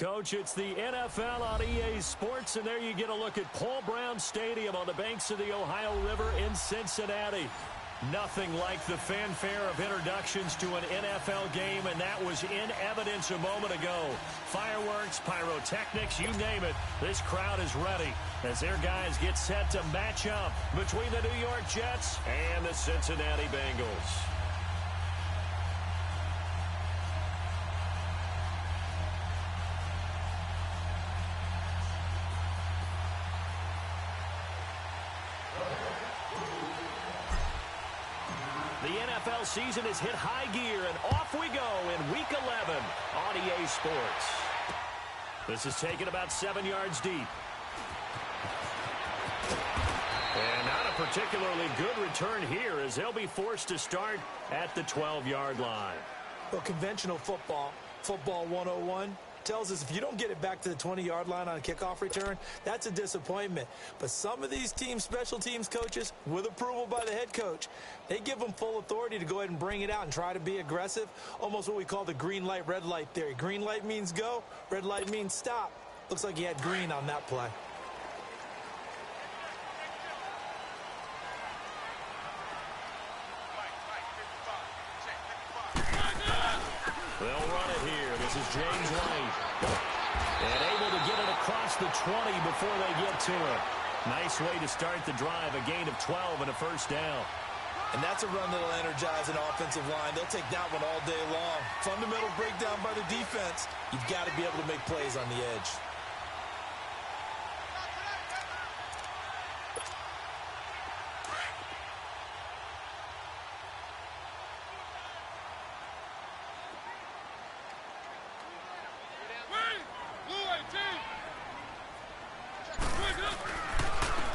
Coach, it's the NFL on EA Sports, and there you get a look at Paul Brown Stadium on the banks of the Ohio River in Cincinnati. Nothing like the fanfare of introductions to an NFL game, and that was in evidence a moment ago. Fireworks, pyrotechnics, you name it. This crowd is ready as their guys get set to match up between the New York Jets and the Cincinnati Bengals. The NFL season has hit high gear, and off we go in Week 11 on EA Sports. This is taken about 7 yards deep. And not a particularly good return here, as they'll be forced to start at the 12-yard line. Well, conventional football 101, tells us if you don't get it back to the 20-yard line on a kickoff return, that's a disappointment. But some of these teams, special teams coaches, with approval by the head coach, they give them full authority to go ahead and bring it out and try to be aggressive, almost what we call the green light, red light theory. Green light means go, red light means stop. Looks like he had green on that play. They'll run it here. This is James White. And able to get it across the 20 before they get to it. Nice way to start the drive. A gain of 12 and a first down. And that's a run that'll energize an offensive line. They'll take that one all day long. Fundamental breakdown by the defense. You've got to be able to make plays on the edge.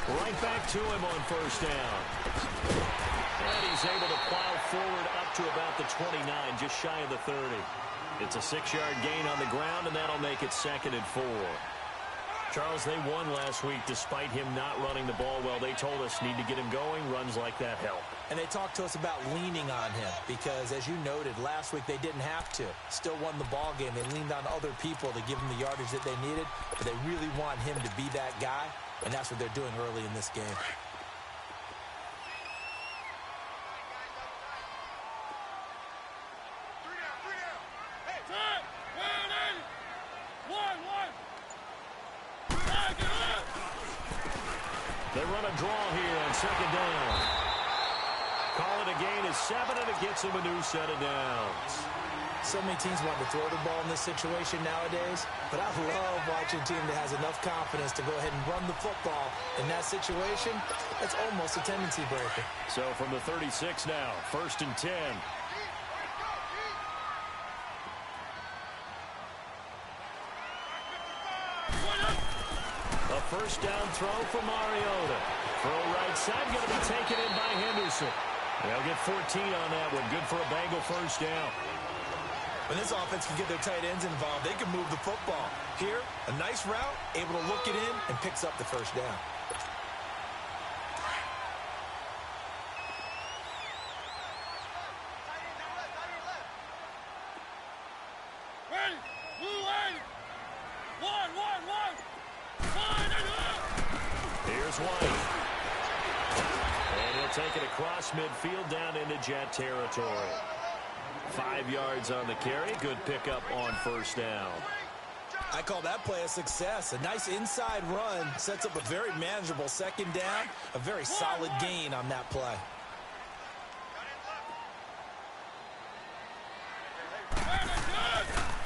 Right back to him on first down. And he's able to plow forward up to about the 29, just shy of the 30. It's a 6-yard gain on the ground, and that'll make it 2nd and 4. Charles, they won last week despite him not running the ball well. They told us need to get him going. Runs like that help. And they talked to us about leaning on him because, as you noted, last week they didn't have to. Still won the ball game. They leaned on other people to give them the yardage that they needed, but they really want him to be that guy, and that's what they're doing early in this game. They run a draw here on 2nd down. Call it a gain of 7, and it gets them a new set of downs. So many teams want to throw the ball in this situation nowadays, but I love watching a team that has enough confidence to go ahead and run the football in that situation. That's almost a tendency breaker. So from the 36 now, 1st and 10. A first down throw for Mariota. Throw right side, going to be taken in by Henderson. They'll get 14 on that one. Good for a Bengal first down. When this offense can get their tight ends involved, they can move the football. Here, a nice route, able to look it in, and picks up the first down. Here's White. And he'll take it across midfield down into Jet territory. 5 yards on the carry. Good pickup on first down. I call that play a success. A nice inside run sets up a very manageable 2nd down. A very solid gain on that play.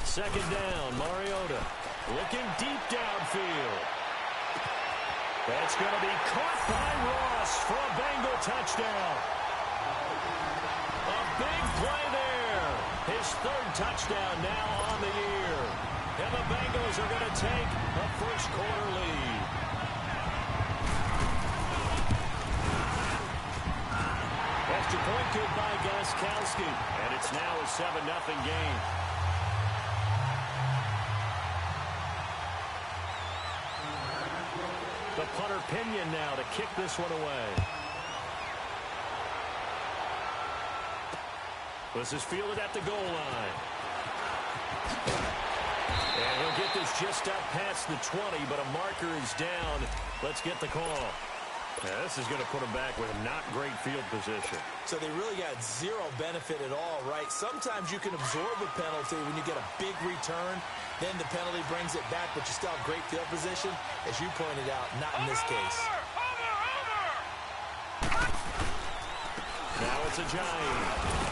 Second down, Mariota. Looking deep downfield. That's going to be caught by Ross for a Bengal touchdown. A big play there. His 3rd touchdown now on the year. And the Bengals are going to take a first-quarter lead. Extra point good by Gostkowski. And it's now a 7-0 game. The punter Pinion now to kick this one away. This is fielded at the goal line. And he'll get get this just up past the 20, but a marker is down. Let's get the call. Yeah, this is going to put them back with not great field position. So they really got zero benefit at all, right? Sometimes you can absorb a penalty when you get a big return. Then the penalty brings it back, but you still have great field position. As you pointed out, not in this case. Now it's a Giant.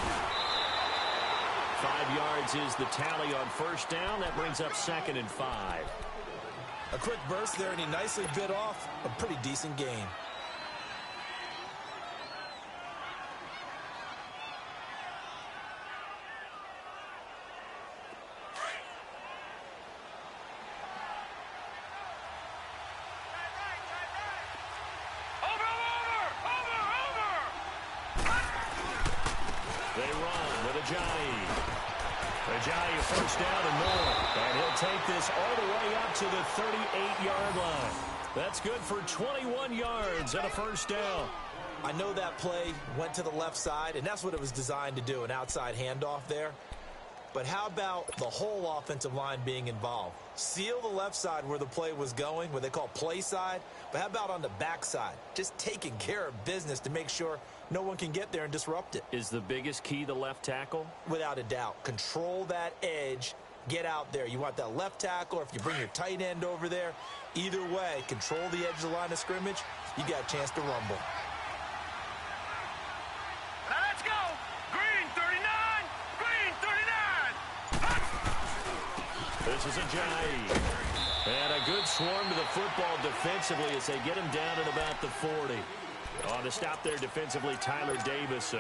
5 yards is the tally on first down. That brings up 2nd and 5. A quick burst there, and he nicely bit off a pretty decent gain. Ajayi first down and more. And he'll take this all the way up to the 38-yard line. That's good for 21 yards and a first down. I know that play went to the left side, and that's what it was designed to do, an outside handoff there. But how about the whole offensive line being involved? Seal the left side where the play was going, what they call play side. But how about on the back side? Just taking care of business to make sure no one can get there and disrupt it. Is the biggest key the left tackle? Without a doubt. Control that edge. Get out there. You want that left tackle, or if you bring your tight end over there, either way, control the edge of the line of scrimmage, you got a chance to rumble. Now let's go. Green 39. Green 39. This is Ajayi. And a good swarm to the football defensively as they get him down at about the 40. On the stop there defensively, Tyler Davis.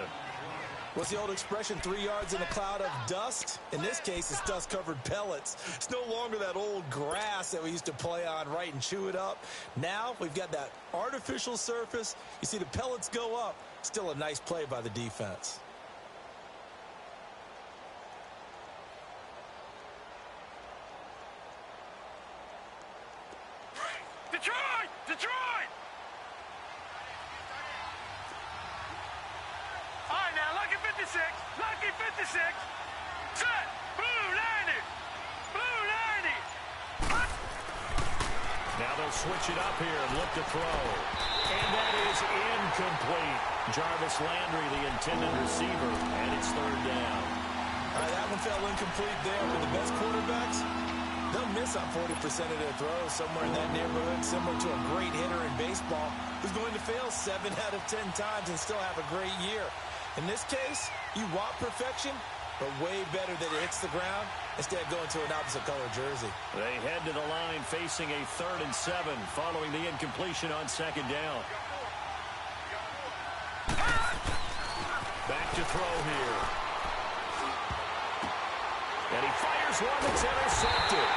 What's the old expression, 3 yards in a cloud of dust? In this case, it's dust-covered pellets. It's no longer that old grass that we used to play on, right, and chew it up. Now we've got that artificial surface. You see the pellets go up. Still a nice play by the defense. Detroit! Detroit! All right, now, lucky 56. Lucky 56. Set. Blue 90. Blue 90. Now they'll switch it up here and look to throw. And that is incomplete. Jarvis Landry, the intended receiver, and it's 3rd down. All right, that one fell incomplete there. With the best quarterbacks, they'll miss on 40% of their throws, somewhere in that neighborhood, similar to a great hitter in baseball who's going to fail 7 out of 10 times and still have a great year. In this case, you want perfection, but way better that it hits the ground instead of going to an opposite color jersey. They head to the line facing a 3rd and 7 following the incompletion on 2nd down. Back to throw here. And he fires one that's intercepted.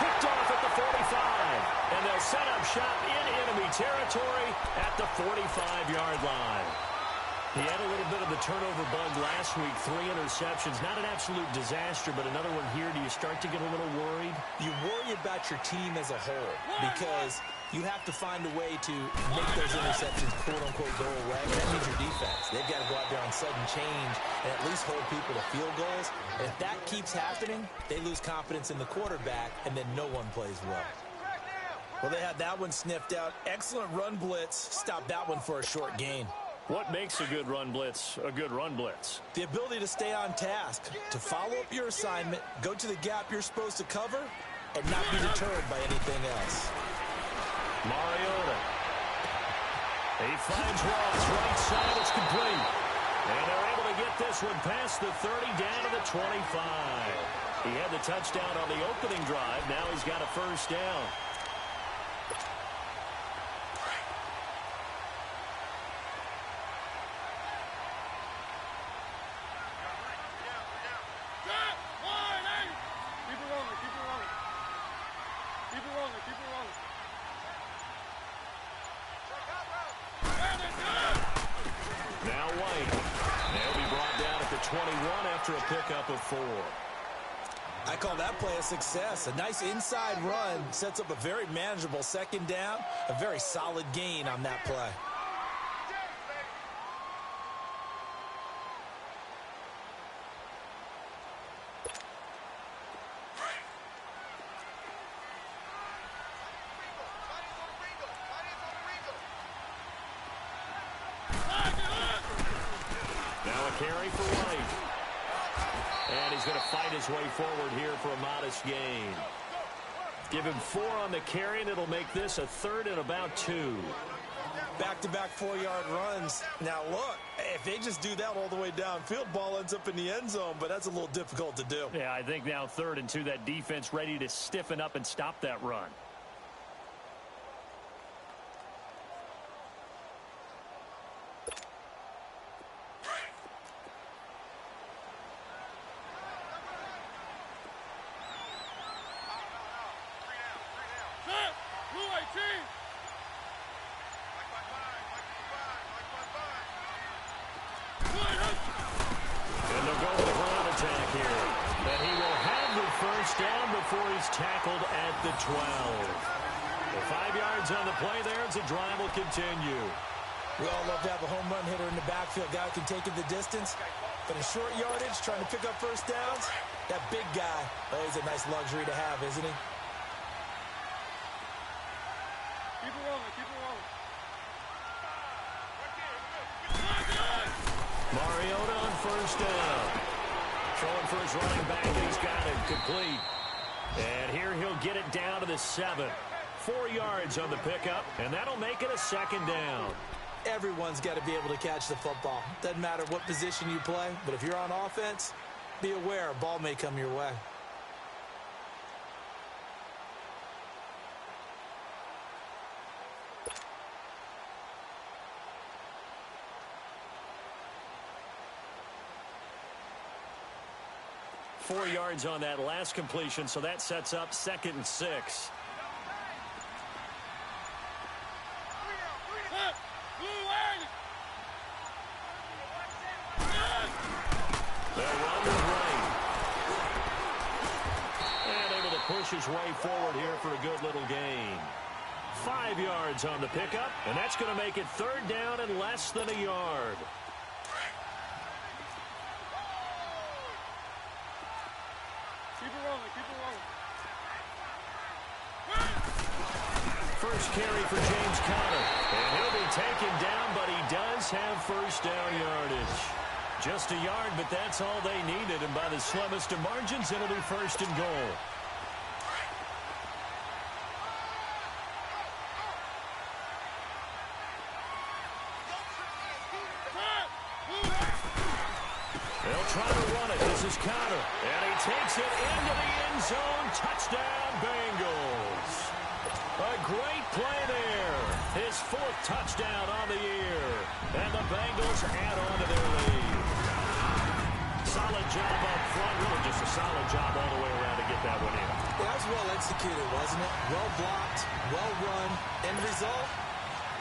Picked off at the 45. And they'll set up shop in enemy territory at the 45-yard line. He had a little bit of the turnover bug last week. 3 interceptions. Not an absolute disaster, but another one here. Do you start to get a little worried? You worry about your team as a whole because you have to find a way to make those interceptions, quote-unquote, go away. That means your defense. They've got to go out there on sudden change and at least hold people to field goals. And if that keeps happening, they lose confidence in the quarterback, and then no one plays well. Well, they had that one sniffed out. Excellent run blitz. Stopped that one for a short gain. What makes a good run blitz a good run blitz? The ability to stay on task, to follow up your assignment, go to the gap you're supposed to cover, and not be deterred by anything else. Mariota. He finds Ross right side. It's complete. And they're able to get this one past the 30 down to the 25. He had the touchdown on the opening drive. Now he's got a first down. A pickup of 4. I call that play a success. A nice inside run sets up a very manageable 2nd down. A very solid gain on that play. a carry for White. And he's going to fight his way forward here for a modest gain. Give him 4 on the carry, and it'll make this a 3rd and about 2. Back-to-back 4-yard runs. Now, look, if they just do that all the way downfield, ball ends up in the end zone, but that's a little difficult to do. Yeah, I think now 3rd and 2, that defense ready to stiffen up and stop that run. Tackled at the 12. The 5 yards on the play there as the drive will continue. We all love to have a home run hitter in the backfield. Guy who can take it the distance. But in short yardage, trying to pick up first downs, that big guy, oh, he's a nice luxury to have, isn't he? Keep it rolling, keep it rolling. Mariota on first down. Throwing for his running back. He's got it complete. And here he'll get it down to the 7. 4 yards on the pickup, and that'll make it a 2nd down. Everyone's got to be able to catch the football. Doesn't matter what position you play, but if you're on offense, be aware a ball may come your way. Four yards on that last completion, so that sets up 2nd and 6. Push his way forward here for a good little gain. 5 yards on the pickup, and that's going to make it 3rd down and less than a yard. Keep it rolling, keep it rolling. First carry for James Conner, and he'll be taken down, but he does have first down yardage. Just a yard, but that's all they needed, and by the slimmest of margins, it'll be 1st and goal. Trying to run it. This is Conner. And he takes it into the end zone. Touchdown, Bengals. A great play there. His 4th touchdown on the year. And the Bengals add on to their lead. Solid job up front. Really just a solid job all the way around to get that one in. Yeah, that was well executed, wasn't it? Well blocked, well run. End result,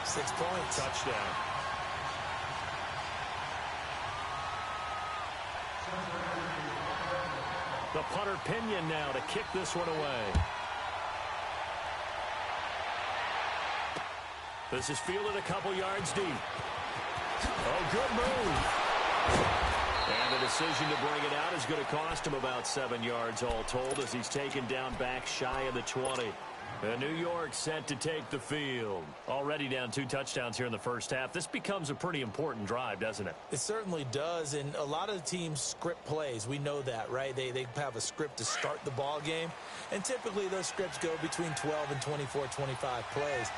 6 points. Touchdown. The punter Pinion now to kick this one away. This is fielded a couple yards deep. Oh, good move. And the decision to bring it out is going to cost him about 7 yards all told as he's taken down back shy of the 20. And New York set to take the field. Already down 2 touchdowns here in the first half. This becomes a pretty important drive, doesn't it? It certainly does, and a lot of the teams script plays. We know that, right? They have a script to start the ball game, and typically those scripts go between 12 and 24, 25 plays.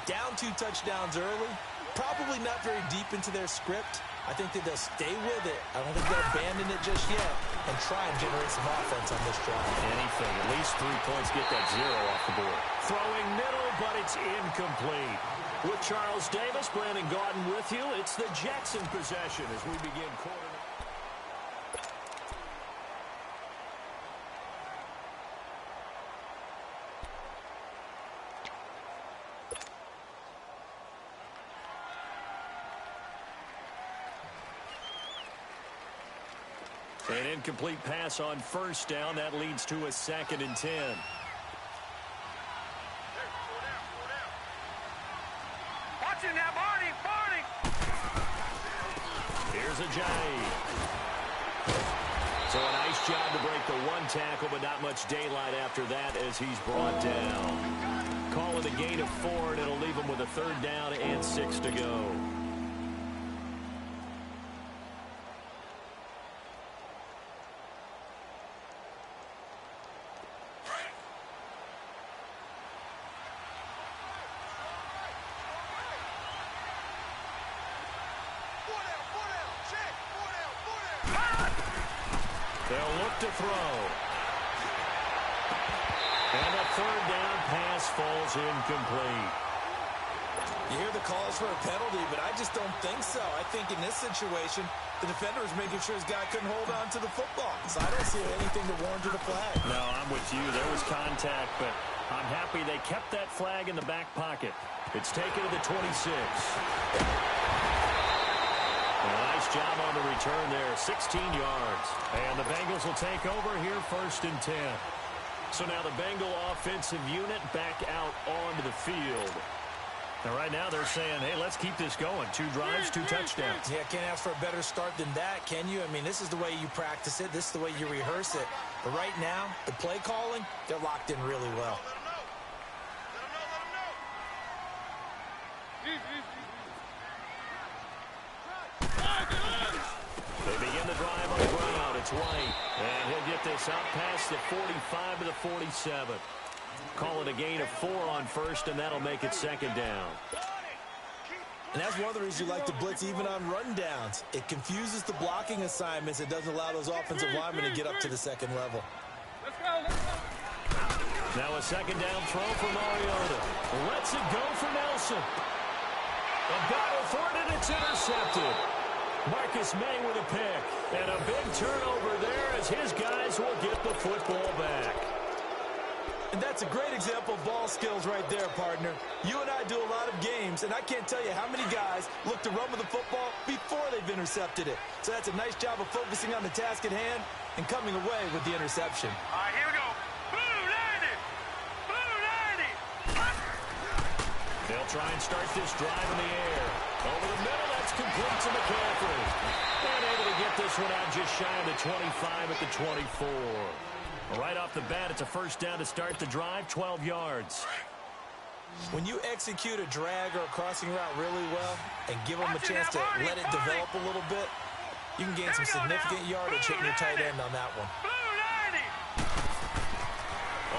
Down 2 touchdowns early, probably not very deep into their script. I think that they'll stay with it. I don't think they'll abandon it just yet and try and generate some offense on this drive. Anything. At least 3 points. Get that 0 off the board. Throwing middle, but it's incomplete. With Charles Davis, Brandon Gaudin with you. It's the Jets in possession as we begin quarter. An incomplete pass on first down. That leads to a 2nd and 10. Watch it now, Barney, Barney. Here's a Jay. So a nice job to break the 1 tackle, but not much daylight after that as he's brought down. Calling a gain of 4, and it'll leave him with a 3rd down and 6 to go. They'll look to throw. And a third down pass falls incomplete. You hear the calls for a penalty, but I just don't think so. I think in this situation, the defender was making sure his guy couldn't hold on to the football. So I don't see anything to warrant a flag. No, I'm with you. There was contact, but I'm happy they kept that flag in the back pocket. It's taken to the 26. Nice job on the return there, 16 yards. And the Bengals will take over here, 1st and 10. So now the Bengal offensive unit back out onto the field. And right now they're saying, hey, let's keep this going. 2 drives, 2 touchdowns. Yeah, can't ask for a better start than that, can you? I mean, this is the way you practice it. This is the way you rehearse it. But right now, the play calling, they're locked in really well. They begin the drive on the ground. It's White. And he'll get this out past the 45 to the 47. Call it a gain of 4 on 1st, and that'll make it 2nd down. And that's one of the reasons you like to blitz even on rundowns. It confuses the blocking assignments. It doesn't allow those offensive linemen to get up to the 2nd level. Now a 2nd down throw for Mariota. Lets it go for Nelson. A battle for it, and it's intercepted. Marcus May with a pick. And a big turnover there as his guys will get the football back. And that's a great example of ball skills right there, partner. You and I do a lot of games, and I can't tell you how many guys look to run with the football before they've intercepted it. So that's a nice job of focusing on the task at hand and coming away with the interception. All right, here we go. Blue 90. Blue 90. They'll try and start this drive in the air. Over the middle, that's complete to McCaffrey. And able to get this one out just shy of the 25 at the 24. Right off the bat, it's a 1st down to start the drive, 12 yards. When you execute a drag or a crossing route really well and give them a chance to let it develop a little bit, you can gain some significant yardage hitting your tight end on that one. Blue 90.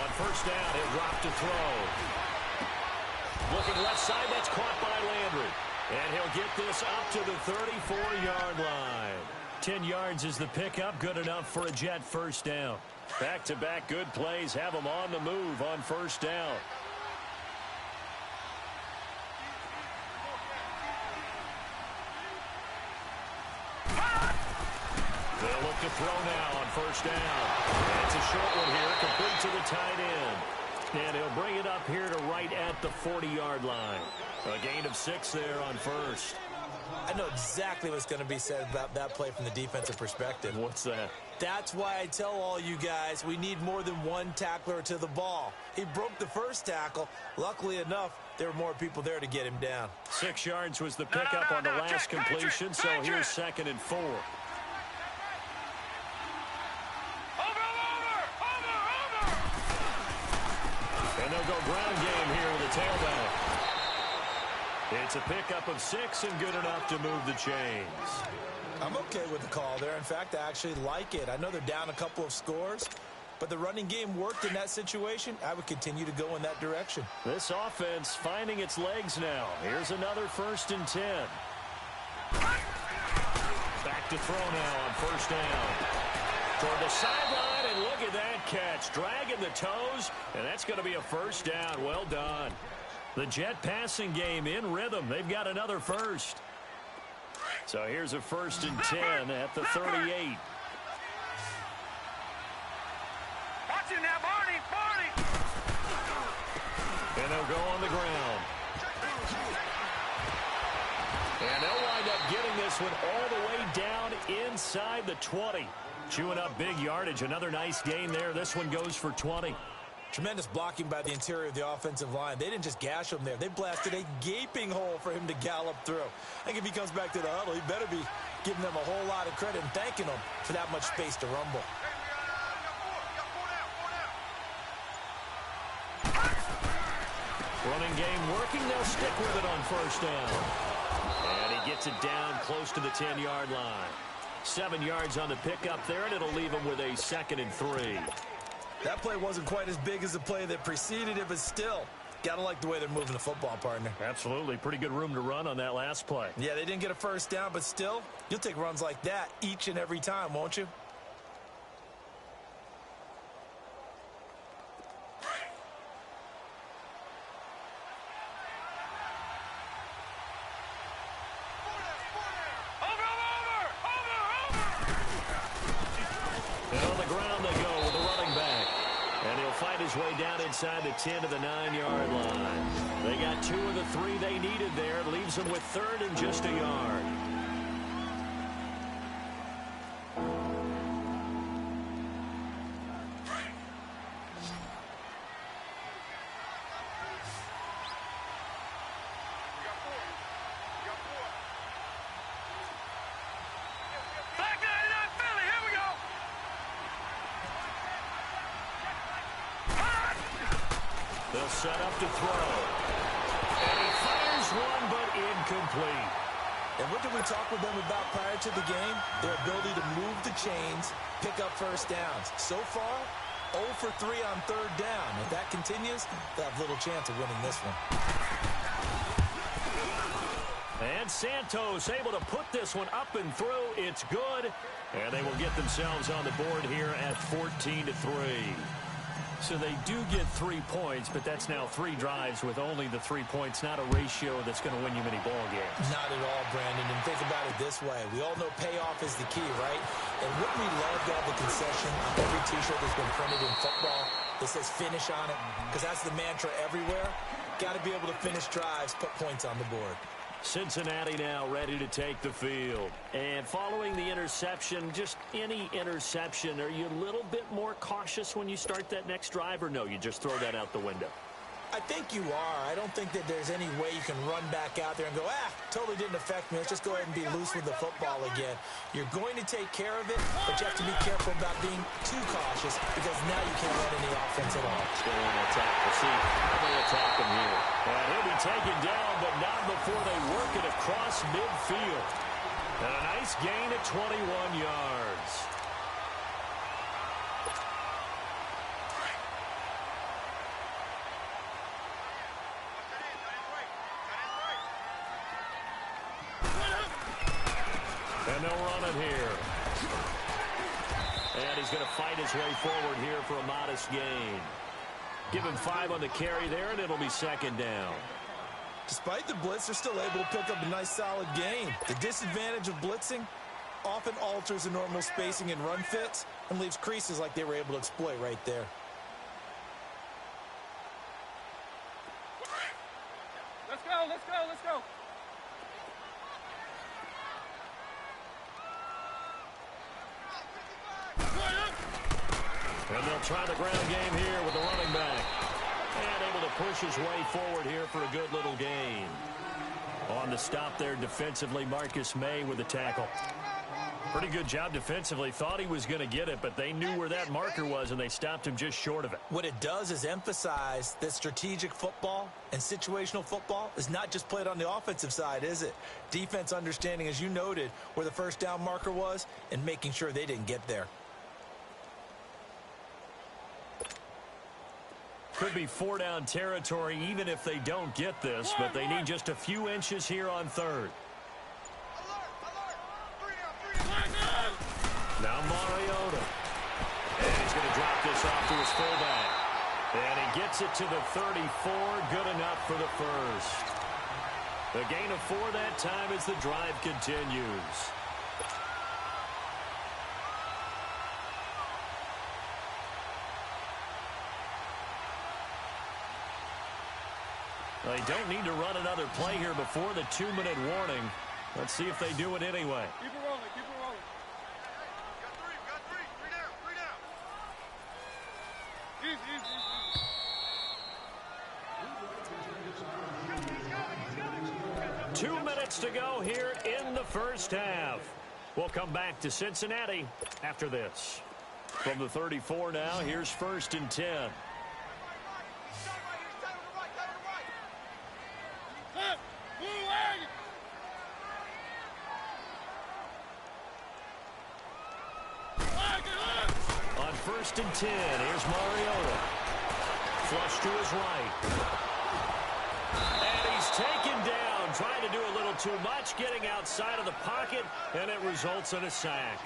On 1st down, he'll drop to throw. Looking left side, that's caught by Landry. And he'll get this up to the 34-yard line. 10 yards is the pickup, good enough for a Jet 1st down. Back-to-back good plays have them on the move on 1st down. They'll look to throw now on 1st down. And it's a short one here, complete to the tight end. And he'll bring it up here to right at the 40-yard line. A gain of 6 there on 1st. I know exactly what's going to be said about that play from the defensive perspective. What's that? That's why I tell all you guys we need more than one tackler to the ball. He broke the 1st tackle. Luckily enough, there were more people there to get him down. 6 yards was the pickup on the last completion, so here's 2nd and 4. Over. And they'll go ground game here with a tailback. It's a pickup of 6 and good enough to move the chains. I'm okay with the call there. In fact, I actually like it. I know they're down a couple of scores, but the running game worked in that situation. I would continue to go in that direction. This offense finding its legs now. Here's another 1st and 10. Back to throw now on 1st down. Toward the sideline, and look at that catch. Dragging the toes, and that's going to be a 1st down. Well done. The Jet passing game in rhythm. They've got another 1st. So here's a 1st and 10 at the 38. Watch it now, Barney. And they'll go on the ground. And they'll wind up getting this one all the way down inside the 20. Chewing up big yardage. Another nice gain there. This one goes for 20. Tremendous blocking by the interior of the offensive line. They didn't just gash him there. They blasted a gaping hole for him to gallop through. I think if he comes back to the huddle, he better be giving them a whole lot of credit and thanking them for that much space to rumble. Running game working. They'll stick with it on 1st down. And he gets it down close to the 10-yard line. 7 yards on the pickup there, and it'll leave him with a 2nd and 3. That play wasn't quite as big as the play that preceded it, but still, gotta like the way they're moving the football, partner. Absolutely. Pretty good room to run on that last play. Yeah, they didn't get a 1st down, but still, you'll take runs like that each and every time, won't you? On the ground they go with the running back. And he'll fight his way down inside the 10 to the 9-yard line. They got 2 of the 3 they needed there. Leaves them with 3rd and just a yard. They'll set up to throw. And he fires one, but incomplete. And what did we talk with them about prior to the game? Their ability to move the chains, pick up first downs. So far, 0 for 3 on 3rd down. If that continues, they'll have little chance of winning this one. And Santos able to put this one up and through. It's good. And they will get themselves on the board here at 14-3. So they do get 3 points, but that's now 3 drives with only the 3 points, not a ratio that's going to win you many ball games. Not at all, Brandon. And think about it this way. We all know payoff is the key, right? And wouldn't we love to have the concession on every T-shirt that's been printed in football that says finish on it? Because that's the mantra everywhere. Got to be able to finish drives, put points on the board. Cincinnati now ready to take the field. And following the interception, just any interception, are you a little bit more cautious when you start that next drive, or no, you just throw that out the window? I think you are. I don't think that there's any way you can run back out there and go, totally didn't affect me. Let's just go ahead and be loose with the football again. You're going to take care of it, but you have to be careful about being too cautious because now you can't run any offense at all. Still in attack. We'll see how they attack him here. And he'll be taken down, but not before they work it across midfield. And a nice gain at 21 yards. And they'll run it here. And he's going to fight his way forward here for a modest gain. Give him 5 on the carry there, and it'll be 2nd down. Despite the blitz, they're still able to pick up a nice solid gain. The disadvantage of blitzing often alters the normal spacing and run fits and leaves creases like they were able to exploit right there. Let's go, let's go, let's go. And they'll try the ground game here with the running back. And able to push his way forward here for a good little gain. On the stop there defensively, Marcus May with the tackle. Pretty good job defensively. Thought he was going to get it, but they knew where that marker was, and they stopped him just short of it. What it does is emphasize that strategic football and situational football is not just played on the offensive side, is it? Defense understanding, as you noted, where the first down marker was and making sure they didn't get there. Could be 4-down territory even if they don't get this, but they need just a few inches here on 3rd. Now Mariota. And he's going to drop this off to his fullback. And he gets it to the 34. Good enough for the first. The gain of 4 that time as the drive continues. They don't need to run another play here before the 2-minute warning. Let's see if they do it anyway. Keep it rolling, keep it rolling. Got three down. Easy. 2 minutes to go here in the first half. We'll come back to Cincinnati after this. From the 34 now, here's 1st and 10. On 1st and 10, here's Mariota. Flush to his right. And he's taken down, trying to do a little too much, getting outside of the pocket, and it results in a sack.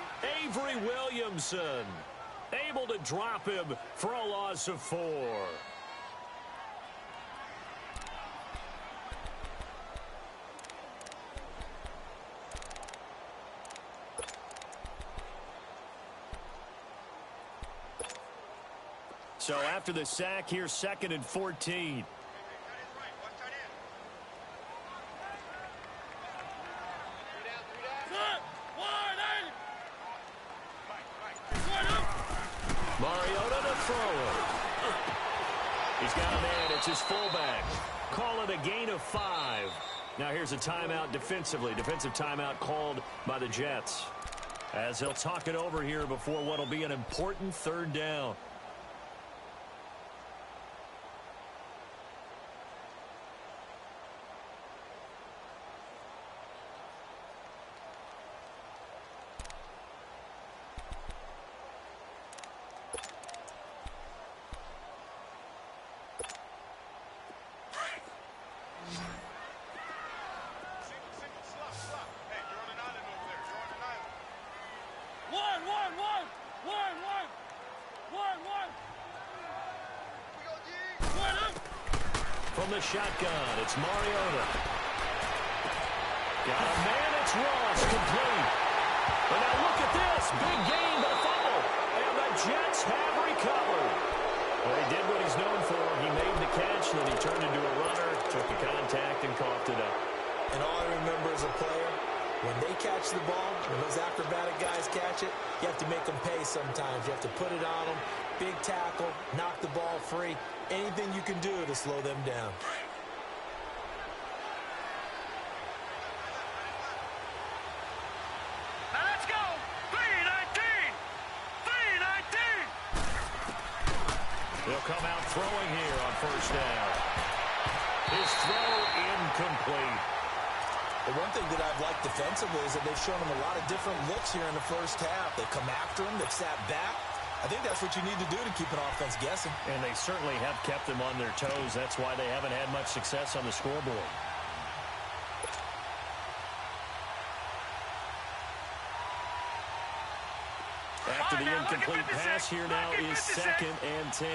Avery Williamson able to drop him for a loss of 4. So after the sack, here's 2nd and 14. Mariota to throw it. He's got a man. It's his fullback. Call it a gain of 5. Now here's a timeout defensively. Defensive timeout called by the Jets. As they'll talk it over here before what will be an important 3rd down. From the shotgun, it's Mariota. Got a man, it's Ross, complete. And now look at this, big gain, but fumble. And the Jets have recovered. Well, he did what he's known for. He made the catch, then he turned into a runner, took the contact, and coughed it up. And all I remember as a player, when they catch the ball, when those acrobatic guys catch it, you have to make them pay sometimes. You have to put it on them, big tackle, knock the ball free. Anything you can do to slow them down. Now let's go. 3-19. 3-19. He'll come out throwing here on 1st down. His throw incomplete. The one thing that I've liked defensively is that they've shown him a lot of different looks here in the 1st half. They come after him. They've sat back. I think that's what you need to do to keep an offense guessing. And they certainly have kept them on their toes. That's why they haven't had much success on the scoreboard. After the incomplete pass, here now is 2nd and 10.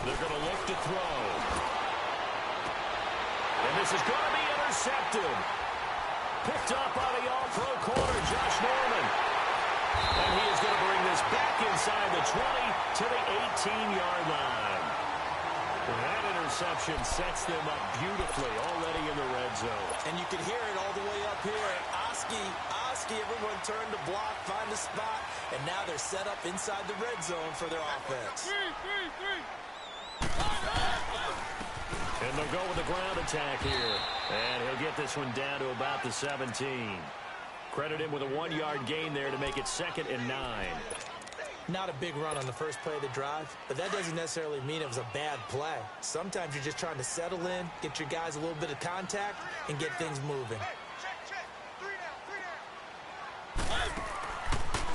They're going to look to throw. And this is going to be intercepted. Picked up by the all-pro corner, Josh Norman. And he is going to bring this back inside the 20 to the 18-yard line. That interception sets them up beautifully already in the red zone. And you can hear it all the way up here. Oski, everyone turned to block, find a spot, and now they're set up inside the red zone for their offense. And they'll go with the ground attack here. And he'll get this one down to about the 17. Credit him with a 1-yard gain there to make it 2nd and 9. Not a big run on the first play of the drive, but that doesn't necessarily mean it was a bad play. Sometimes you're just trying to settle in, get your guys a little bit of contact, and get things moving.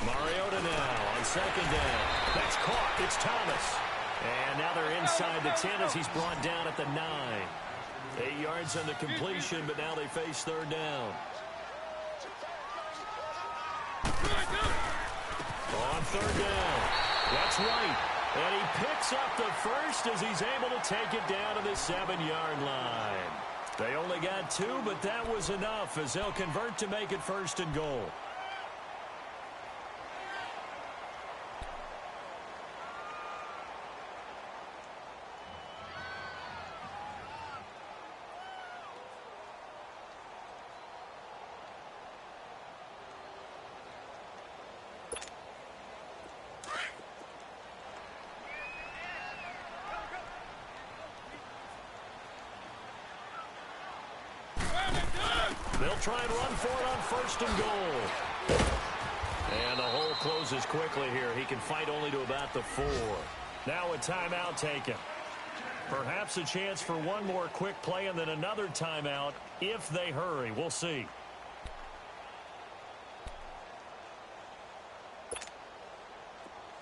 Mariota now on 2nd down. That's caught. It's Thomas. And now they're inside the 10 as he's brought down at the 9. 8 yards on the completion, but now they face 3rd down. On 3rd down. That's right. And he picks up the first as he's able to take it down to the 7-yard line. They only got 2, but that was enough as they'll convert to make it 1st and goal. They'll try and run for it on 1st and goal. And the hole closes quickly here. He can fight only to about the 4. Now a timeout taken. Perhaps a chance for one more quick play and then another timeout if they hurry. We'll see.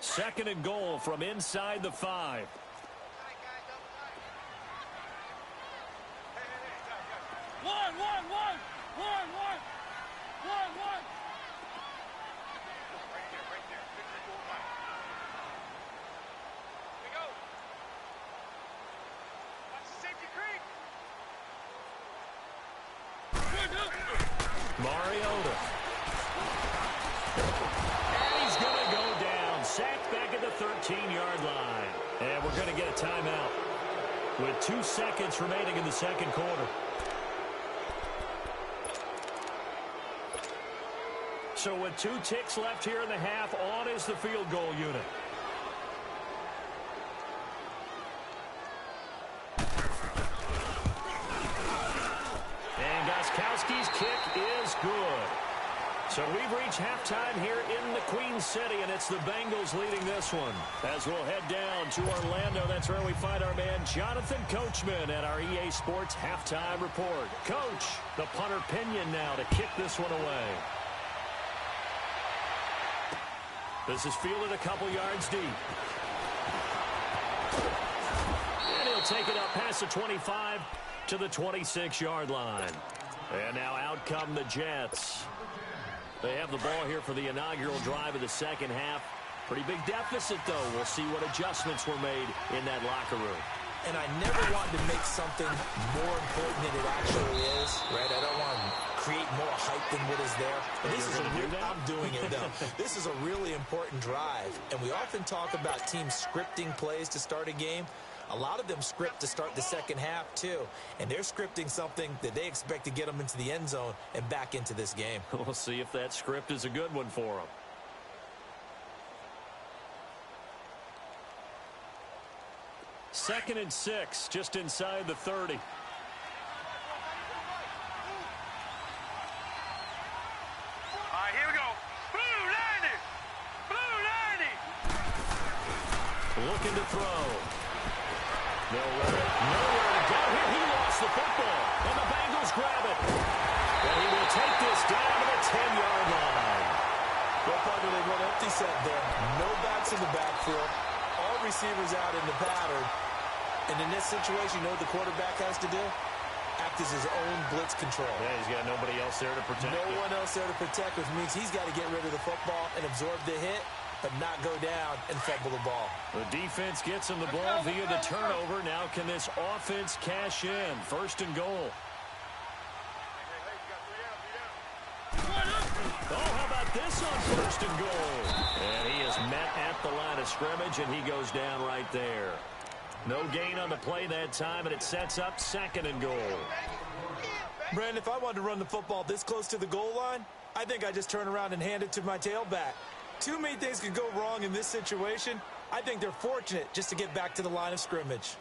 Second and goal from inside the 5. Mariota. And he's going to go down. Sacked back at the 13-yard line. And we're going to get a timeout with 2 seconds remaining in the second quarter. So with 2 ticks left here in the half, on is the field goal unit. And Gostkowski's kick is good. So we've reached halftime here in the Queen City, and it's the Bengals leading this one. As we'll head down to Orlando, that's where we find our man Jonathan Coachman at our EA Sports Halftime Report. Coach, the punter Pinion now to kick this one away. This is fielded a couple yards deep. And he'll take it up past the 25 to the 26-yard line. And now out come the Jets. They have the ball here for the inaugural drive of the second half. Pretty big deficit, though. We'll see what adjustments were made in that locker room. And I never want to make something more important than it actually is, right? I don't want to create more hype than what is there. But this is I'm doing it, though. This is a really important drive. And we often talk about teams scripting plays to start a game. A lot of them script to start the second half, too. And they're scripting something that they expect to get them into the end zone and back into this game. We'll see if that script is a good one for them. Second and 6, just inside the 30. All right, here we go. Blue 90. Blue 90. Looking to throw. Nowhere to go here. He lost the football, and the Bengals grab it. And he will take this down to the 10-yard line. Well, partner, they run empty set there. No backs in the backfield. All receivers out in the pattern. And in this situation, you know what the quarterback has to do? Act as his own blitz control. Yeah, he's got nobody else there to protect him. No one else there to protect, which means he's got to get rid of the football and absorb the hit, but not go down and fumble the ball. The defense gets him the ball via the turnover. Now can this offense cash in? First and goal. Oh, how about this on first and goal? And he is met at the line of scrimmage, and he goes down right there. No gain on the play that time, and it sets up second and goal. Brandon, if I wanted to run the football this close to the goal line, I think I just turn around and hand it to my tailback. Too many things could go wrong in this situation. I think they're fortunate just to get back to the line of scrimmage.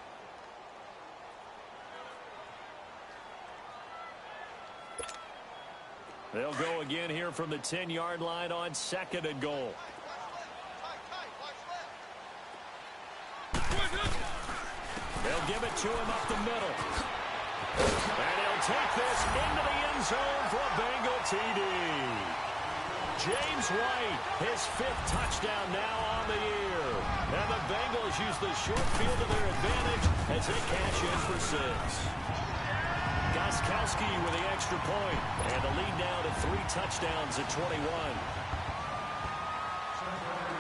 They'll go again here from the 10-yard line on second and goal. They'll give it to him up the middle. And he'll take this into the end zone for a Bengal TD. James White, his 5th touchdown now on the year. And the Bengals use the short field to their advantage as they cash in for 6. Gostkowski with the extra point, and the lead now to 3 touchdowns at 21.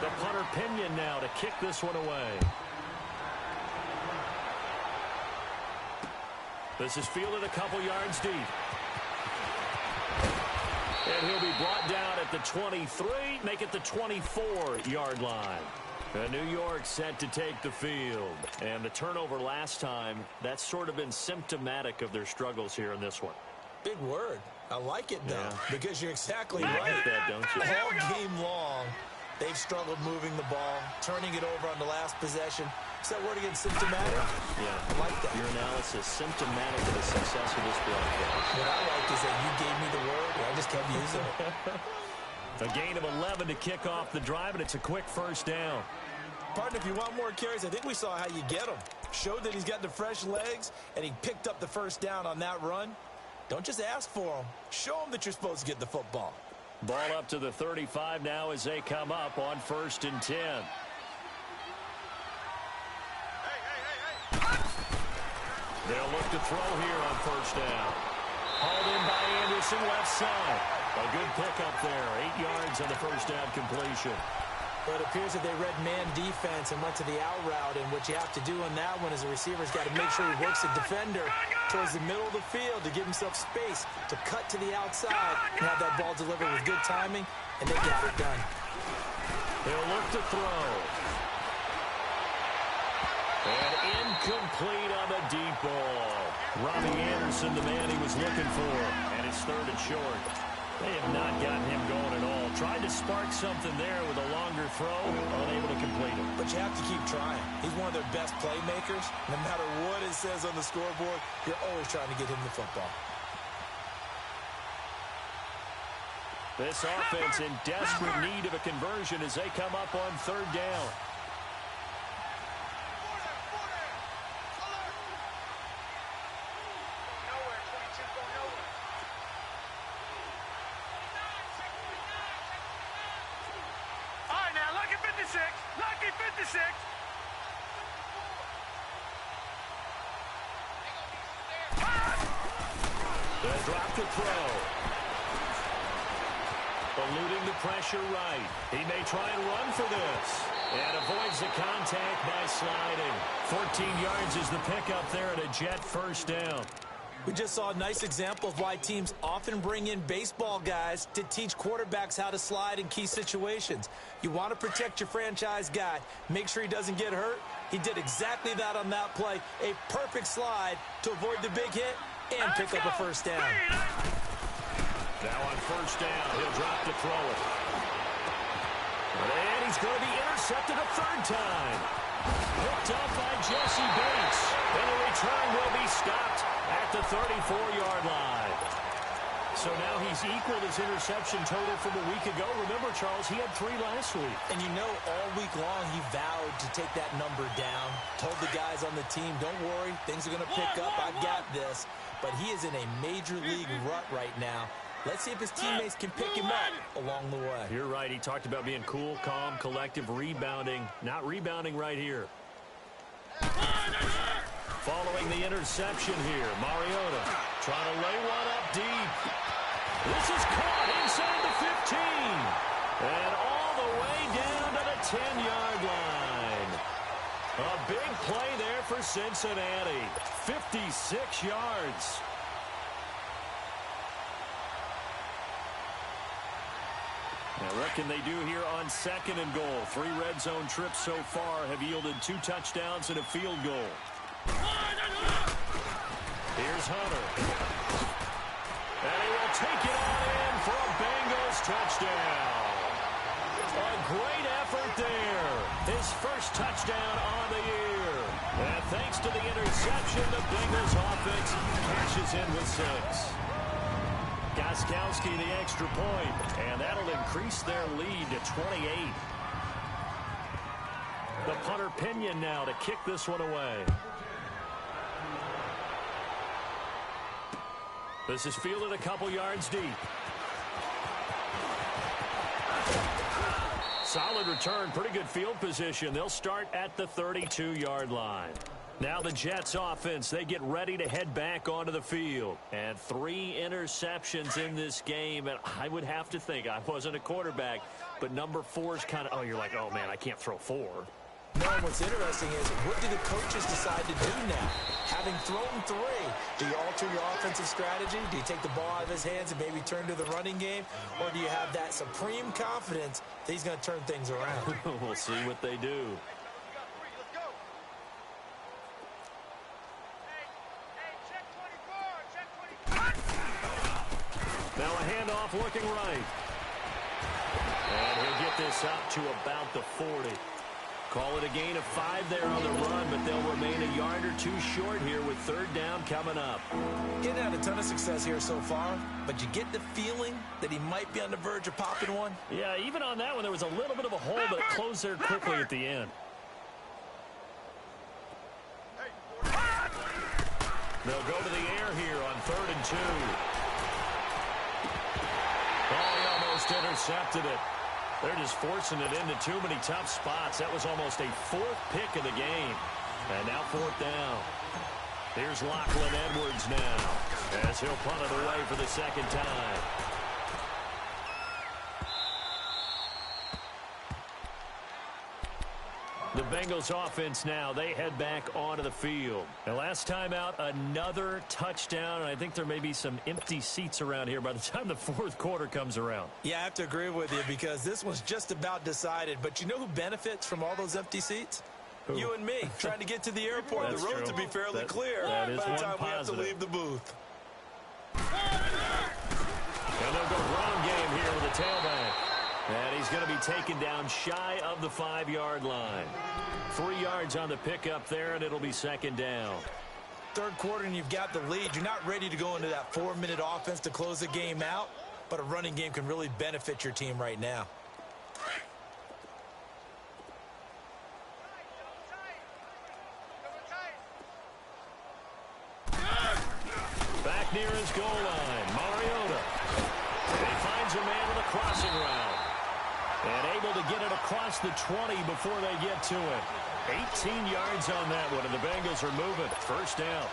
The punter Pinion now to kick this one away. This is fielded a couple yards deep. And he'll be brought down at the 23, make it the 24-yard line. And New York set to take the field. And the turnover last time, that's sort of been symptomatic of their struggles here in this one. Big word. I like it, though, because you're exactly You right. like that, don't you? All game long, they've struggled moving the ball, turning it over on the last possession. Is that word again, symptomatic? Yeah. I like that. Your analysis, symptomatic of the success of this broadcast. What I like is that you gave me the word, and I just kept using it. A gain of 11 to kick off the drive, and it's a quick first down. Partner, if you want more carries, I think we saw how you get them. Showed that he's got the fresh legs, and he picked up the first down on that run. Don't just ask for them. Show them that you're supposed to get the football. Ball up to the 35 now as they come up on 1st and 10. They'll look to throw here on first down. Hauled in by Anderson, left side. A good pickup there. 8 yards on the first down completion. But it appears that they read man defense and went to the out route, and what you have to do on that one is the receiver's got to make sure he works the defender towards the middle of the field to give himself space to cut to the outside and have that ball delivered with good timing, and they got it done. He'll look to throw. And incomplete on the deep ball. Robbie Anderson, the man he was looking for, and it's third and short. They have not gotten him going at all. Tried to spark something there with a longer throw, unable to complete it. But you have to keep trying. He's one of their best playmakers. No matter what it says on the scoreboard, you're always trying to get him the football. This offense in desperate need of a conversion as they come up on third down. Lucky 56. The drop to throw. Eluding the pressure right. He may try and run for this. And avoids the contact by sliding. 14 yards is the pickup there at a Jet first down. We just saw a nice example of why teams often bring in baseball guys to teach quarterbacks how to slide in key situations. You want to protect your franchise guy. Make sure he doesn't get hurt. He did exactly that on that play. A perfect slide to avoid the big hit and pick up a first down. Now on first down, he'll drop to throw it. And he's going to be intercepted a third time. Picked up by Jesse Bates. And the return will be stopped at the 34-yard line. So now he's equaled his interception total from a week ago. Remember, Charles, he had 3 last week. And you know, all week long he vowed to take that number down. Told the guys on the team, don't worry, things are going to pick up. I've got this. But he is in a major league rut right now. Let's see if his teammates can pick him up along the way. You're right. He talked about being cool, calm, collective, rebounding. Not rebounding right here. Following the interception here, Mariota trying to lay one up deep. This is caught inside the 15. And all the way down to the 10-yard line. A big play there for Cincinnati. 56 yards. Now, what can they do here on second and goal? 3 red zone trips so far have yielded 2 touchdowns and a field goal. Here's Hunter. And he will take it on in for a Bengals touchdown. A great effort there. His first touchdown on the year. And thanks to the interception, the Bengals offense cashes in with 6. Gostkowski the extra point, and that'll increase their lead to 28. The punter Pinion now to kick this one away. This is fielded a couple yards deep. Solid return, pretty good field position. They'll start at the 32-yard line. Now the Jets offense, they get ready to head back onto the field. And 3 interceptions in this game. And I would have to think, I wasn't a quarterback, but number 4 is kind of, you're like, oh, man, I can't throw 4. No, what's interesting is, what do the coaches decide to do now? Having thrown 3, do you alter your offensive strategy? Do you take the ball out of his hands and maybe turn to the running game? Or do you have that supreme confidence that he's going to turn things around? We'll see what they do. Now a handoff looking right. And he'll get this up to about the 40. Call it a gain of 5 there on the run, but they'll remain a yard or 2 short here with third down coming up. He hasn't had a ton of success here so far, but you get the feeling that he might be on the verge of popping one. Yeah, even on that one, there was a little bit of a hole, but it closed there quickly at the end. They'll go to the air here on 3rd and 2. Oh, he almost intercepted it. They're just forcing it into too many tough spots. That was almost a 4th pick of the game. And now 4th down. Here's Lachlan Edwards now as he'll punt it away for the 2nd time. The Bengals offense now, they head back onto the field. And last time out, another touchdown. And I think there may be some empty seats around here by the time the fourth quarter comes around. Yeah, I have to agree with you because this one's just about decided. But you know who benefits from all those empty seats? Who? You and me, trying to get to the airport. The roads will be fairly clear by the time we have to leave the booth. And they'll go ground game here with a tailback. And he's going to be taken down shy of the 5-yard line. 3 yards on the pickup there, and it'll be second down. Third quarter, and you've got the lead. You're not ready to go into that 4-minute offense to close the game out, but a running game can really benefit your team right now. Back near his goal line, Mariota. And he finds a man with a crossing route. And able to get it across the 20 before they get to it. 18 yards on that one, and the Bengals are moving. First down.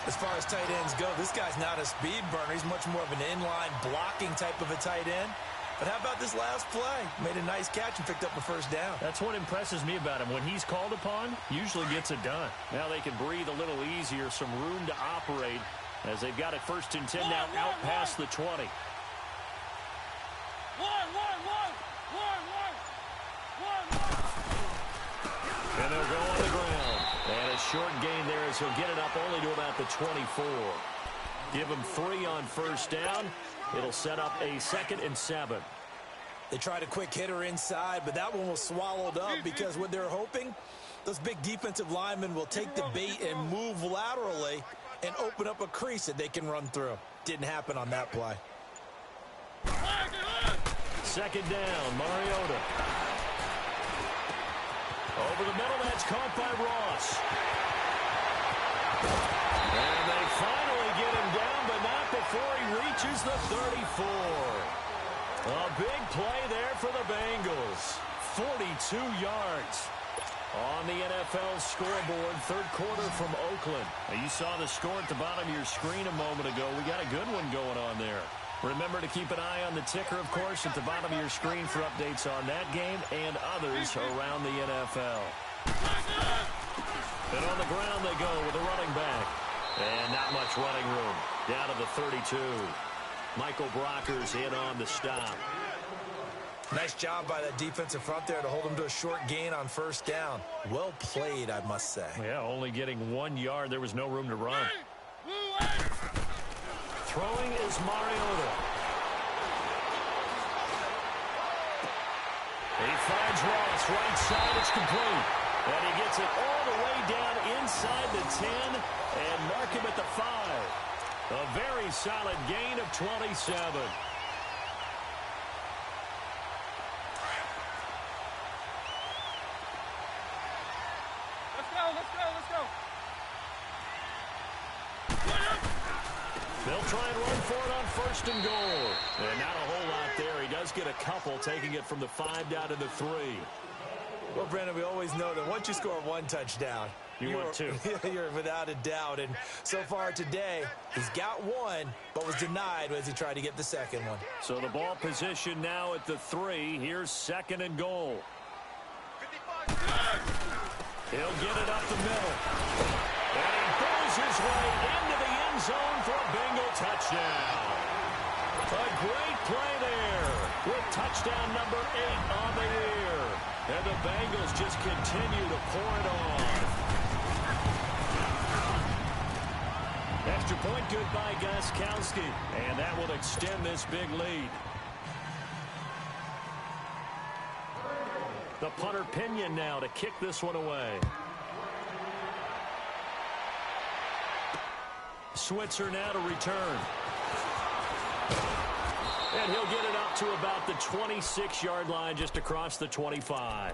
As far as tight ends go, this guy's not a speed burner. He's much more of an inline blocking type of a tight end. But how about this last play? Made a nice catch and picked up a first down. That's what impresses me about him. When he's called upon, usually gets it done. Now they can breathe a little easier, some room to operate as they've got it 1st and 10 now out past the 20. And they'll go on the ground. And a short gain there as he'll get it up only to about the 24. Give him 3 on first down. It'll set up a 2nd and 7. They tried a quick hitter inside, but that one was swallowed up because what they're hoping, those big defensive linemen will take the bait and move laterally and open up a crease that they can run through. Didn't happen on that play. Second down, Mariota. Over the middle, that's caught by Ross. And they finally get him down, but not before he reaches the 34. A big play there for the Bengals. 42 yards on the NFL scoreboard. Third quarter from Oakland. Now, you saw the score at the bottom of your screen a moment ago. We got a good one going on there. Remember to keep an eye on the ticker, of course, at the bottom of your screen for updates on that game and others around the NFL. And on the ground they go with a running back. And not much running room. Down to the 32. Michael Brockers in on the stop. Nice job by that defensive front there to hold him to a short gain on first down. Well played, I must say. Yeah, only getting 1 yard. There was no room to run. Throwing is Mariota. He finds Ross, right side, it's complete. And he gets it all the way down inside the 10 and mark him at the 5. A very solid gain of 27. Let's go. They'll try and run for it on 1st and goal. And not a whole lot there. He does get a couple, taking it from the 5 down to the 3. Well, Brandon, we always know that once you score 1 touchdown, you want 2. You're without a doubt. And so far today, he's got 1, but was denied as he tried to get the second one. So the ball position now at the 3. Here's 2nd and goal. He'll get it up the middle. And he throws his way into the end zone for a Bengal touchdown. A great play there with touchdown number 8 on the year. And the Bengals just continue to pour it on. Extra point good by Gostkowski. And that will extend this big lead. The punter Pinion now to kick this one away. Switzer now to return. And he'll get it up to about the 26-yard line just across the 25.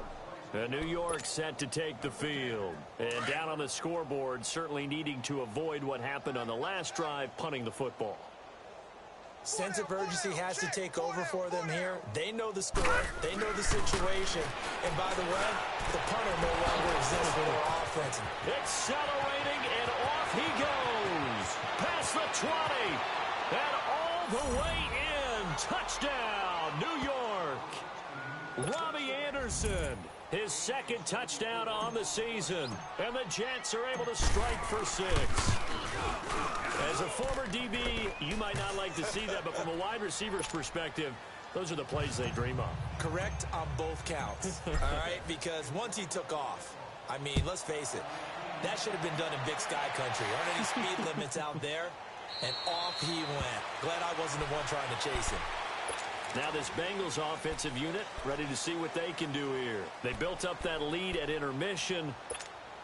New York set to take the field. And down on the scoreboard, certainly needing to avoid what happened on the last drive, punting the football. Sense of urgency has to take over for them here. They know the score. They know the situation. And by the way, the punter no longer exists for their offense. Accelerating, and off he goes. Past the 20. And all the way in. Touchdown, New York. Robbie Anderson, his second touchdown on the season. And the Jets are able to strike for 6. As a former DB, you might not like to see that, but from a wide receiver's perspective, those are the plays they dream of. Correct on both counts, all right? Because once he took off, I mean, let's face it, that should have been done in Big Sky country. Aren't any speed limits out there? And off he went. Glad I wasn't the one trying to chase him. Now this Bengals offensive unit ready to see what they can do here. They built up that lead at intermission,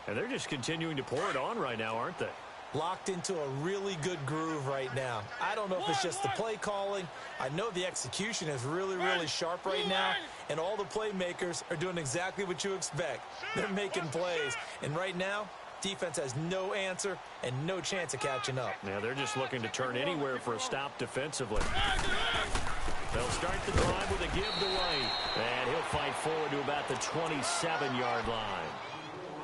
and they're just continuing to pour it on right now, aren't they? Locked into a really good groove right now. I don't know if it's just the play calling. I know the execution is really, really sharp right now, and all the playmakers are doing exactly what you expect. They're making plays, and right now, defense has no answer and no chance of catching up. Now they're just looking to turn anywhere for a stop defensively. They'll start the drive with a give to White, and he'll fight forward to about the 27-yard line.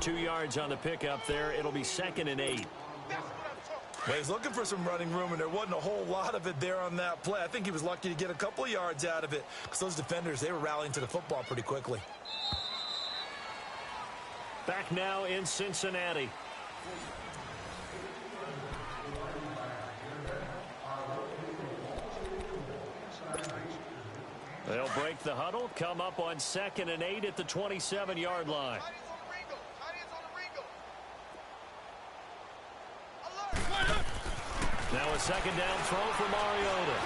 2 yards on the pickup there. It'll be 2nd and 8. Well, he's looking for some running room, and there wasn't a whole lot of it there on that play. I think he was lucky to get a couple of yards out of it because those defenders, they were rallying to the football pretty quickly. Back now in Cincinnati. They'll break the huddle, come up on 2nd and 8 at the 27-yard line. Now a 2nd down throw for Mariota.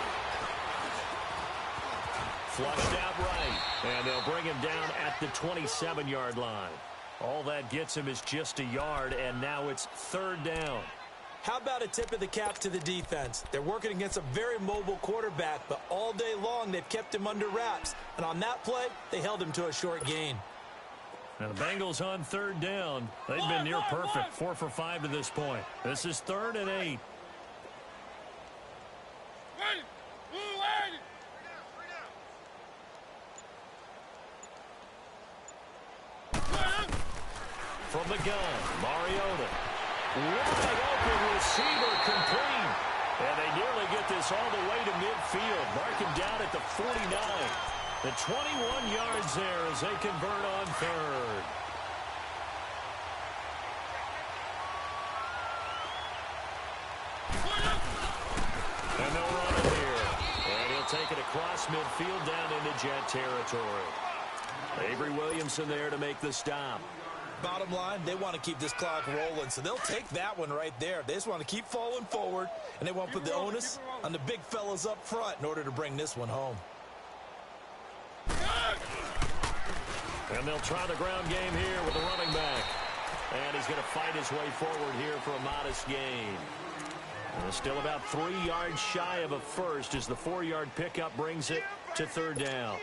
Flushed out right, and they'll bring him down at the 27-yard line. All that gets him is just a yard, and now it's 3rd down. How about a tip of the cap to the defense? They're working against a very mobile quarterback, but all day long they've kept him under wraps. And on that play, they held him to a short gain. Now the Bengals on 3rd down. They've been near perfect, 4 for 5 to this point. This is 3rd and 8. From the gun, Mariota. Wide open receiver complete. And they nearly get this all the way to midfield. Mark him down at the 49. The 21 yards there as they convert on 3rd. And they'll run it here. And he'll take it across midfield down into Jet territory. Avery Williamson there to make the stop. Bottom line, they want to keep this clock rolling, so they'll take that one right there. They just want to keep falling forward, and they want to put the onus on the big fellas up front in order to bring this one home. And they'll try the ground game here with the running back. And he's going to fight his way forward here for a modest gain. And still about 3 yards shy of a first as the 4-yard pickup brings it to 3rd down.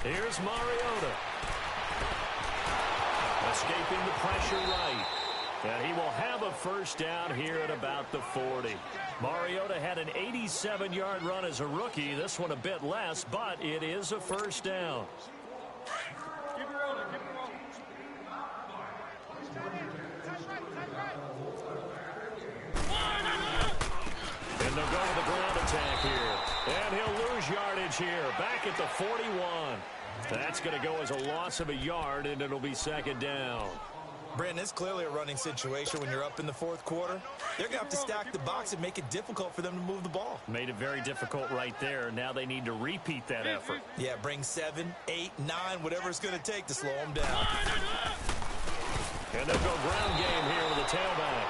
Here's Mariota. Escaping the pressure right. And he will have a 1st down here at about the 40. Mariota had an 87-yard run as a rookie. This one a bit less, but it is a 1st down. Keep it rolling, keep it rolling. And they'll go with the ground attack here. And he'll lose yardage here. Back at the 41. That's going to go as a loss of a yard, and it'll be 2nd down. Brandon, it's clearly a running situation when you're up in the 4th quarter. They're going to have to stack the box and make it difficult for them to move the ball. Made it very difficult right there. Now they need to repeat that effort. Yeah, bring 7, 8, 9, whatever it's going to take to slow them down. And they'll go ground game here with the tailback.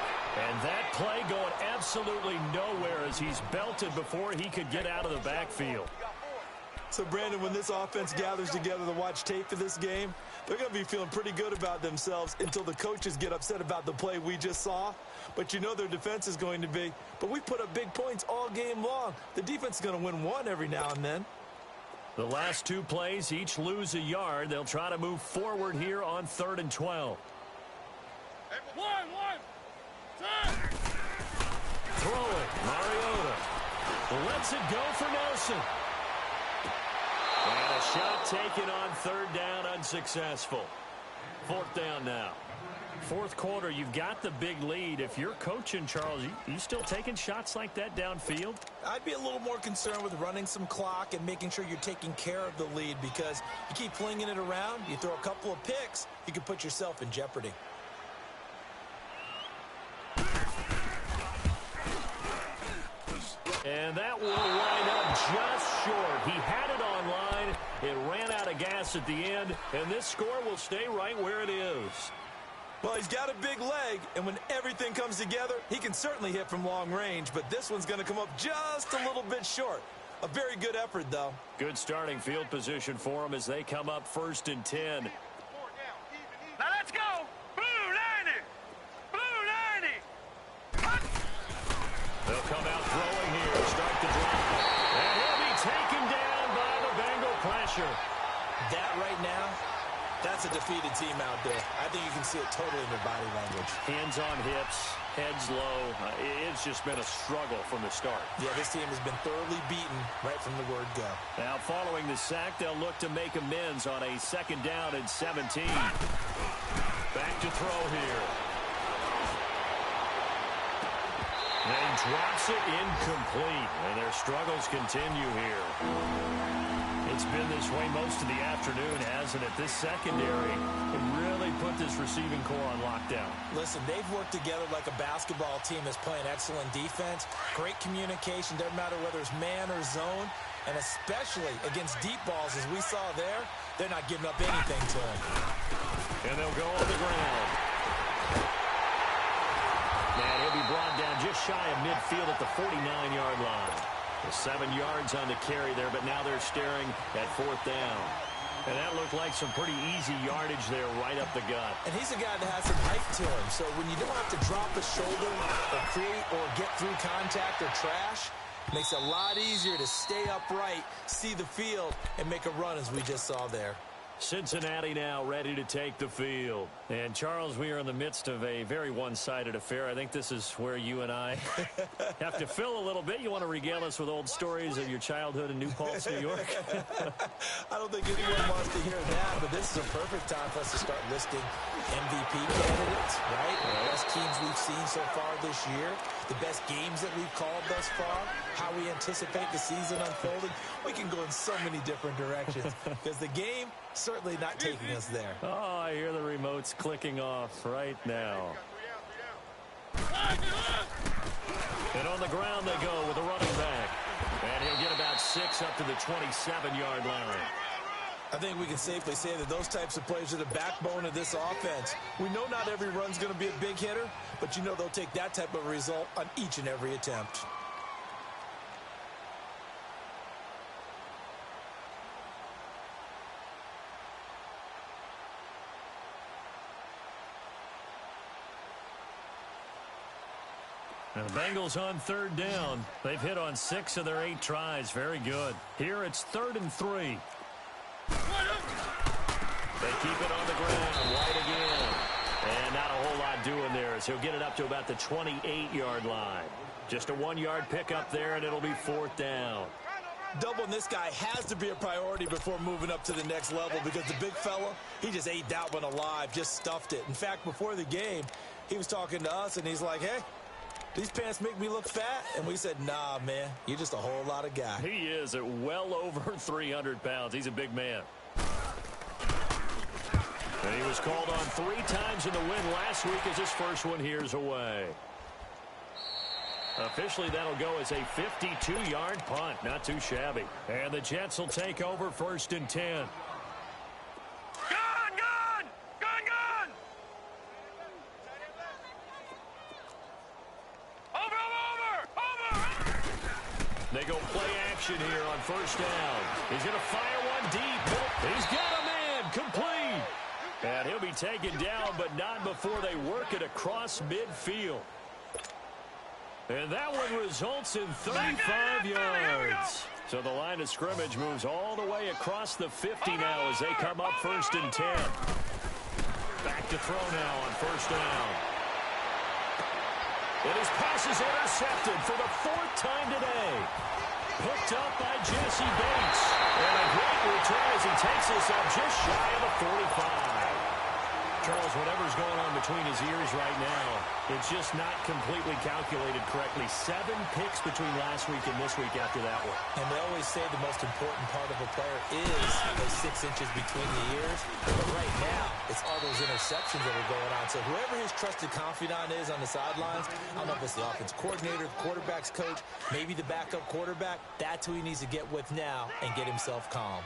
And that play going absolutely nowhere as he's belted before he could get out of the backfield. So, Brandon, when this offense gathers together to watch tape for this game, they're going to be feeling pretty good about themselves until the coaches get upset about the play we just saw. But you know their defense is going to be. But we put up big points all game long. The defense is going to win one every now and then. The last two plays each lose a yard. They'll try to move forward here on 3rd and 12. Throwing, Mariota lets it go for Nelson. And a shot taken on 3rd down, unsuccessful. 4th down now. 4th quarter, you've got the big lead. If you're coaching, Charles, you still taking shots like that downfield? I'd be a little more concerned with running some clock and making sure you're taking care of the lead, because you keep flinging it around, you throw a couple of picks, you can put yourself in jeopardy. And that will line up just short. He had it on line. It ran out of gas at the end, and this score will stay right where it is. Well, he's got a big leg, and when everything comes together, he can certainly hit from long range, but this one's going to come up just a little bit short. A very good effort, though. Good starting field position for him as they come up 1st and 10. Now let's go. Blue 90. Blue 90. They'll come out throwing here, start the drive. And he'll be taken down by the Bengal pressure. That right now, that's a defeated team out there. I think you can see it totally in their body language. Hands on hips, heads low. It's just been a struggle from the start. Yeah, this team has been thoroughly beaten right from the word go. Now, following the sack, they'll look to make amends on a 2nd down and 17. Back to throw here. And drops it incomplete. And their struggles continue here. It's been this way most of the afternoon, hasn't it? This secondary really put this receiving core on lockdown. Listen, they've worked together like a basketball team that's playing excellent defense. Great communication, doesn't matter whether it's man or zone. And especially against deep balls, as we saw there, they're not giving up anything to them. And they'll go on the ground. And he'll be brought down just shy of midfield at the 49-yard line. 7 yards on the carry there, but now they're staring at 4th down. And that looked like some pretty easy yardage there right up the gut. And he's a guy that has some height to him, so when you don't have to drop a shoulder or create or get through contact or trash, it makes it a lot easier to stay upright, see the field, and make a run as we just saw there. Cincinnati now ready to take the field. And, Charles, we are in the midst of a very one-sided affair. I think this is where you and I have to fill a little bit. You want to regale us with old stories of your childhood in New Paltz, New York? I don't think anyone wants to hear that, but this is a perfect time for us to start listing MVP candidates, right? The best teams we've seen so far this year, the best games that we've called thus far, how we anticipate the season unfolding. We can go in so many different directions because the game certainly not taking us there. Oh, I hear the remotes clicking off right now. And on the ground they go with the running back. And he'll get about 6 up to the 27-yard line. I think we can safely say that those types of plays are the backbone of this offense. We know not every run's going to be a big hitter, but you know they'll take that type of result on each and every attempt. And the Bengals on 3rd down. They've hit on 6 of their 8 tries. Very good. Here it's 3rd and 3. They keep it on the ground. White again. And not a whole lot doing there as he'll get it up to about the 28-yard line. Just a 1-yard pickup there, and it'll be 4th down. Doubling this guy has to be a priority before moving up to the next level because the big fella, he just ate that one alive, just stuffed it. In fact, before the game, he was talking to us, and he's like, hey, these pants make me look fat? And we said, nah, man, you're just a whole lot of guy. He is at well over 300 pounds. He's a big man. And he was called on 3 times in the win last week as his first one here's away. Officially, that'll go as a 52-yard punt. Not too shabby. And the Jets will take over 1st and 10. They go play action here on 1st down. He's going to fire one deep. He's got a man complete. And he'll be taken down, but not before they work it across midfield. And that one results in 35 yards. So the line of scrimmage moves all the way across the 50 now as they come up 1st and 10. Back to throw now on 1st down. And his pass is intercepted for the 4th time today. Picked up by Jesse Bates. And a great return as he takes us up just shy of the 45. Charles, whatever's going on between his ears right now, it's just not completely calculated correctly. 7 picks between last week and this week after that one. And they always say the most important part of a player is those 6 inches between the ears. But right now, it's all those interceptions that are going on. So whoever his trusted confidant is on the sidelines, I don't know if it's the offense coordinator, the quarterback's coach, maybe the backup quarterback, that's who he needs to get with now and get himself calm.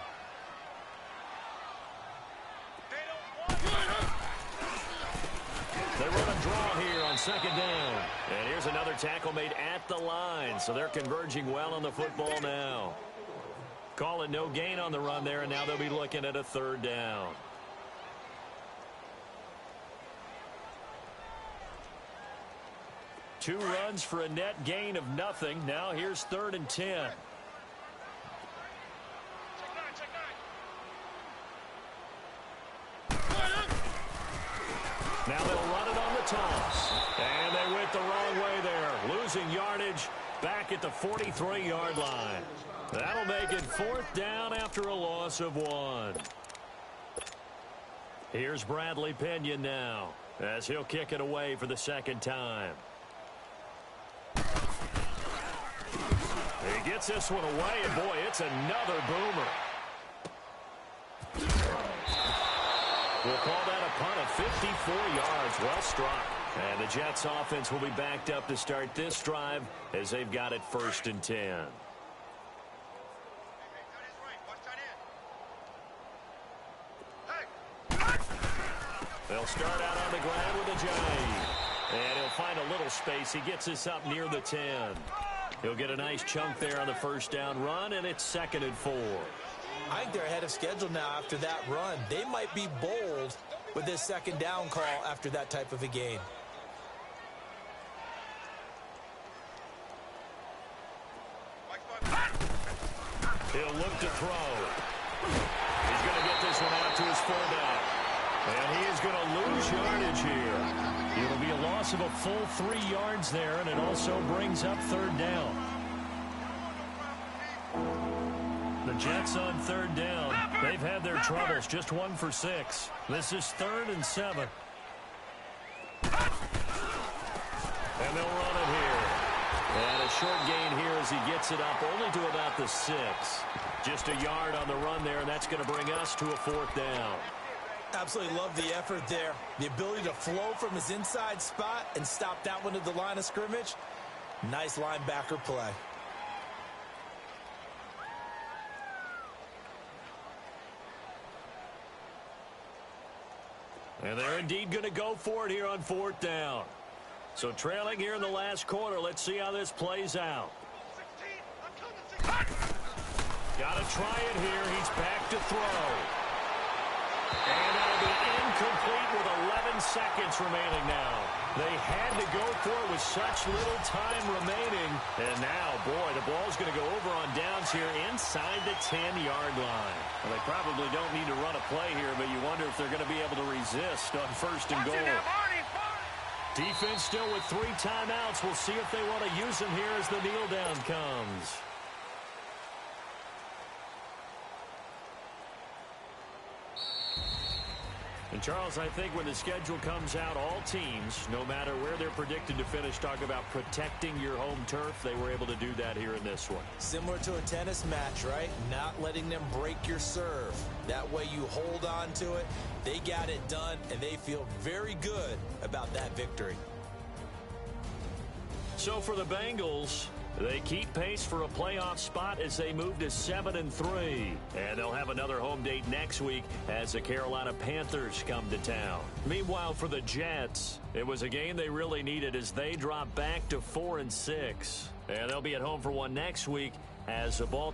They run a draw here on 2nd down. And here's another tackle made at the line. So they're converging well on the football now. Call it no gain on the run there, and now they'll be looking at a 3rd down. Two runs for a net gain of nothing. Now here's 3rd and 10. Now they'll run it on the toss. And they went the wrong way there. Losing yardage back at the 43-yard line. That'll make it 4th down after a loss of 1. Here's Bradley Pinion now as he'll kick it away for the 2nd time. He gets this one away, and boy, it's another boomer. We'll call that a punt of 54 yards. Well struck. And the Jets offense will be backed up to start this drive as they've got it 1st and 10. They'll start out on the ground with a jive. And he'll find a little space. He gets this up near the 10. He'll get a nice chunk there on the 1st down run, and it's 2nd and 4. I think they're ahead of schedule now after that run. They might be bold with this 2nd down call after that type of a game. He'll look to throw. He's going to get this one out to his fullback. And he is going to lose yardage here. It'll be a loss of a full 3 yards there, and it also brings up 3rd down. The Jets on 3rd down. They've had their troubles, just 1 for 6. This is 3rd and 7. And they'll run it here. And a short gain here as he gets it up only to about the 6. Just a yard on the run there, and that's going to bring us to a 4th down. Absolutely love the effort there. The ability to flow from his inside spot and stop that one at the line of scrimmage. Nice linebacker play. And they're indeed going to go for it here on 4th down. So trailing here in the last quarter. Let's see how this plays out. Got to try it here. He's back to throw. And that'll be incomplete with 11 seconds remaining now. They had to go for it with such little time remaining. And now, boy, the ball's going to go over on downs here inside the 10-yard line. Well, they probably don't need to run a play here, but you wonder if they're going to be able to resist on 1st and goal. Defense still with 3 timeouts. We'll see if they want to use them here as the kneel down comes. And, Charles, I think when the schedule comes out, all teams, no matter where they're predicted to finish, talk about protecting your home turf. They were able to do that here in this one. Similar to a tennis match, right? Not letting them break your serve. That way you hold on to it. They got it done, and they feel very good about that victory. So for the Bengals, they keep pace for a playoff spot as they move to 7-3. And they'll have another home date next week as the Carolina Panthers come to town. Meanwhile, for the Jets, it was a game they really needed as they drop back to 4-6. And they'll be at home for one next week as the ball